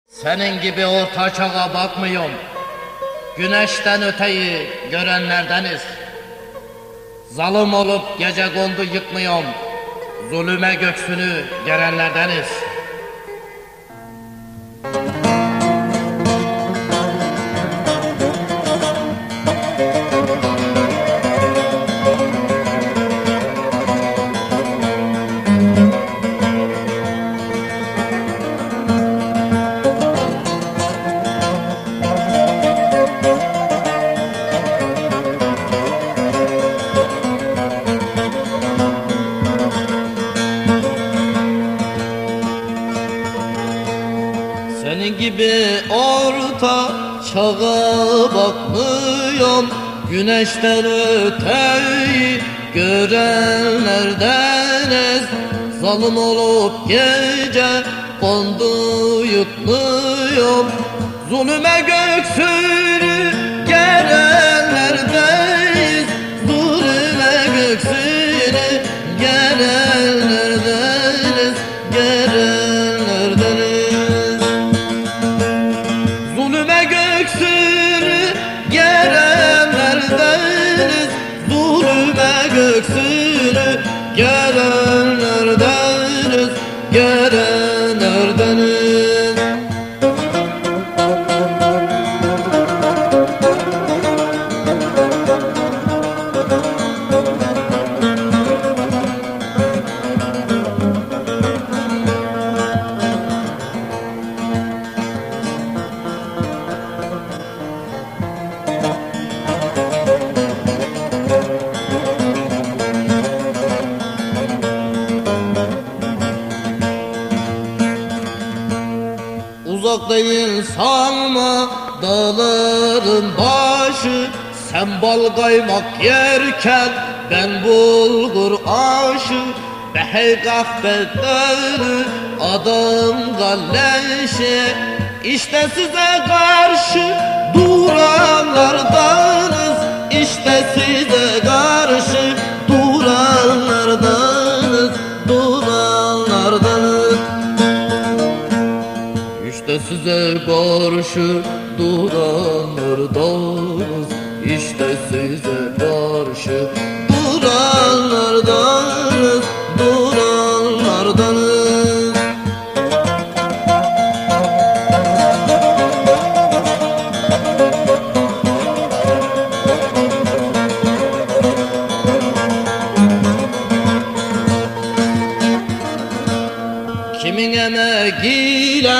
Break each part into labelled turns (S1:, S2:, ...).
S1: Senin gibi orta çağa bakmıyorum. Güneşten öteyi görenlerdeniz. Zalim olup gece kondu yıkmıyorum. Zulüme göksünü gerenlerdeniz. Senin gibi orta çağa bakmıyorum. Güneşten öteyi görenlerdeniz. Zalim olup gece kondu yutmuyorum. Zulüme göksünü gerenlerdeyiz. Zulüme göksünü gerenlerdeniz. Zulüme göksünü gerenlerdeniz. Zulüme göksünü gerenlerdeniz. Uzak değil sanma dağların başı. Sen bal kaymak yerken ben bulgur aşı. Behey kahvede adam galleşi. İşte size karşı duranlardanız. İşte size karşı duranlardanız. İşte size karşı duranlardanız. İşte size karşı duranlardanız. Kimin emeğiyle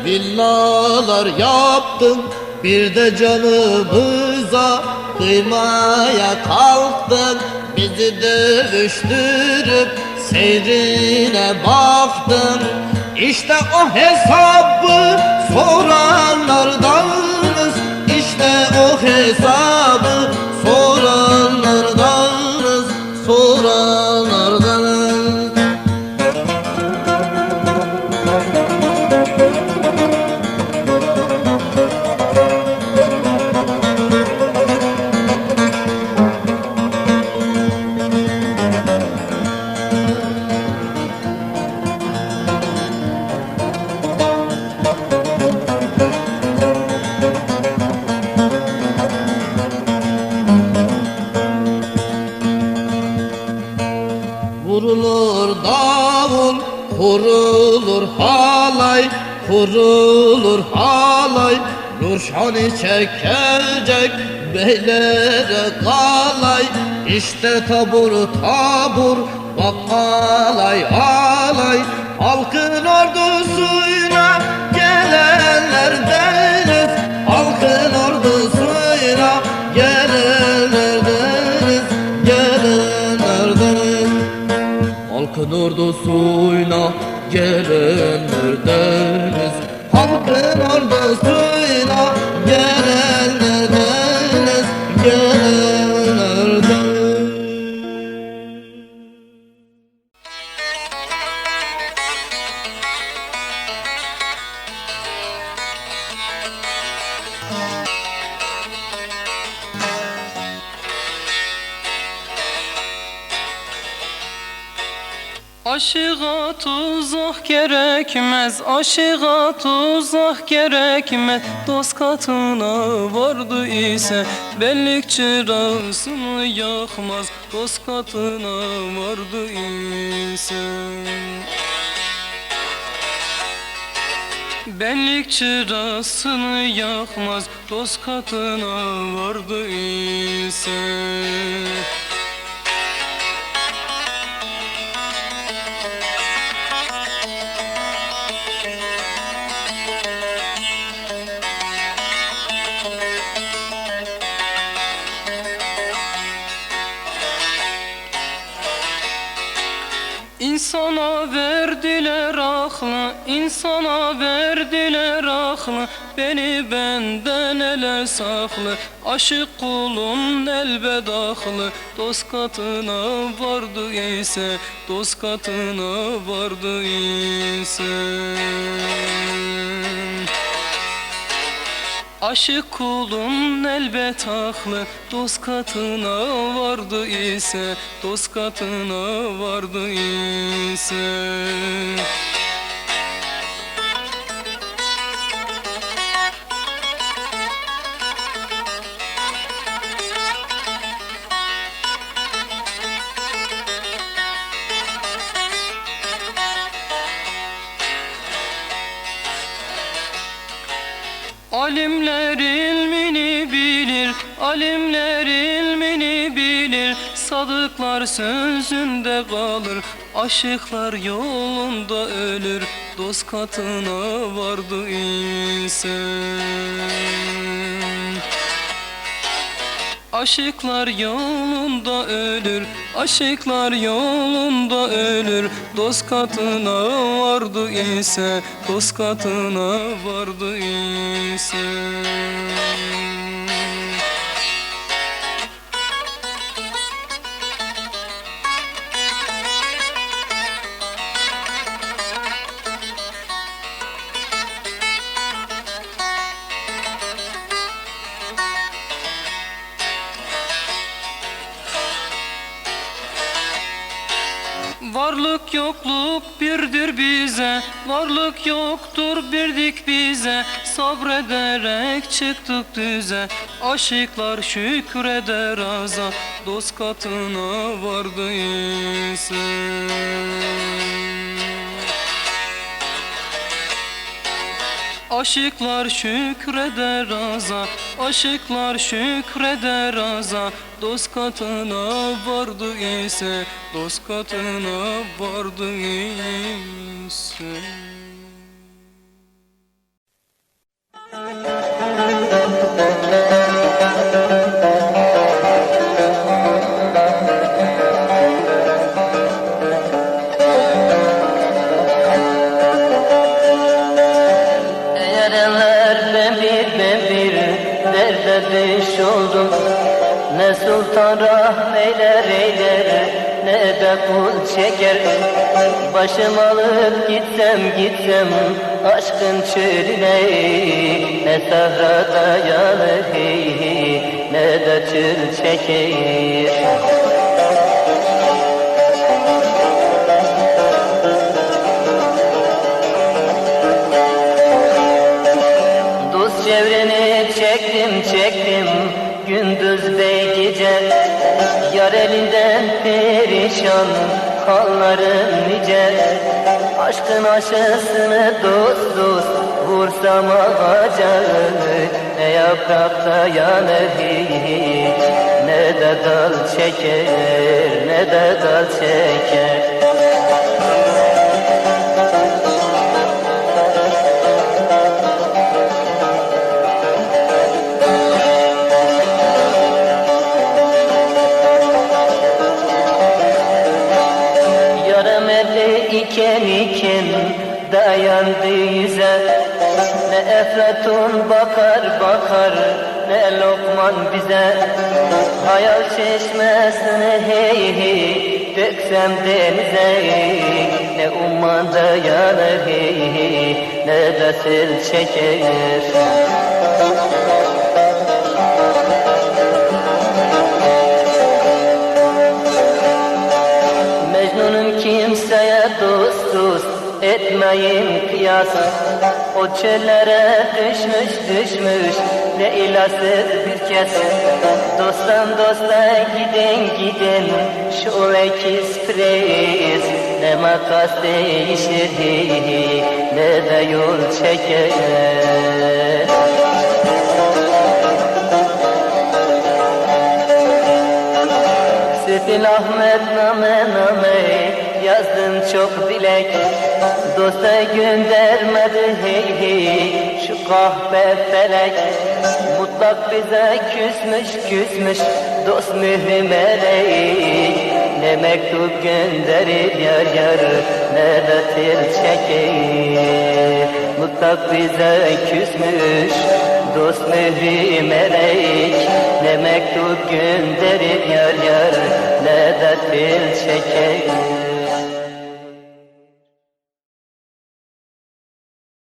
S1: villalar yaptın, bir de canımıza kıymaya kalktın. Bizi dövüştürüp seyrine baktın. İşte o hesabı soranlardanız. İşte o hesabı soranlardanız. Vurulur davul, kurulur halay, kurulur halay. Nurşani çekecek beylere kalay. İşte tabur tabur bak alay alay. Halkın ordusuyla gelenlerdeniz. Halkın ordusuyla gelenlerdeniz. Halkın ordusuyla gelenlerdeniz. Halkın ordusuyla gelenlerdeniz.
S2: Aşığa tuzak gerekmez, aşığa tuzak gerekmez. Dost katına vardı ise bellik çırasını yakmaz. Dost katına vardı ise benlik çırasını yakmaz. Dost katına vardı ise İnsana verdiler aklı, insana verdiler aklı. Beni benden ele saklı, aşık kulun elbedaklı. Dost katına vardı ise, dost katına vardı ise. Aşık kulun elbet haklı, dost katına vardı ise, dost katına vardı ise. Alimler ilmini bilir, alimler ilmini bilir. Sadıklar sözünde kalır, aşıklar yolunda ölür. Dost katına vardı insan. Aşıklar yolunda ölür, aşıklar yolunda ölür. Dost katına vardı ise, dost katına vardı ise. Varlık yokluk birdir bize, varlık yoktur birdik bize. Sabrederek çıktık düze, aşıklar şükreder aza. Dost katına vardı insan. Aşıklar şükreder aza, aşıklar şükreder aza. Dost katına vardı ise, dost katına vardı ise.
S3: Düş oldum, ne sultan rahmeyler eyler, ne de kul çeker. Başım alıp gitsem aşkın çölüne, ne sahrada yanır ne de çöl çeker. Dost çevreni çektim gündüz ve gece. Yar elinden perişan hallarım nice. Aşkın aşısını dost vursam ağaca, ne yaprakta yanır hiç, ne de dal çeker, ne de dal çeker. İken dayandı yüze, ne Eflatun bakar ne Lokman bize. Hayal çeşmesini hey döksem denize, ne umman dayanır ne de sel çeker. Mecnun'um kimseye kıymayın kıyas. O çöllere düşmüş ne ilahsız bir kes. Dosttan dosta gidin şu ekiz prez. Ne makas değişir ne de yol çeker. Sefil Ahmet name yazdım çok dilek. Dosta göndermedi şu kahpe felek. Mutlak bize küsmüş dost mührü melek. Ne mektup gönderir yar ne de tel çeker. Mutlak bize küsmüş dost mührü melek. Ne mektup gönderir yar ne de tel çeker.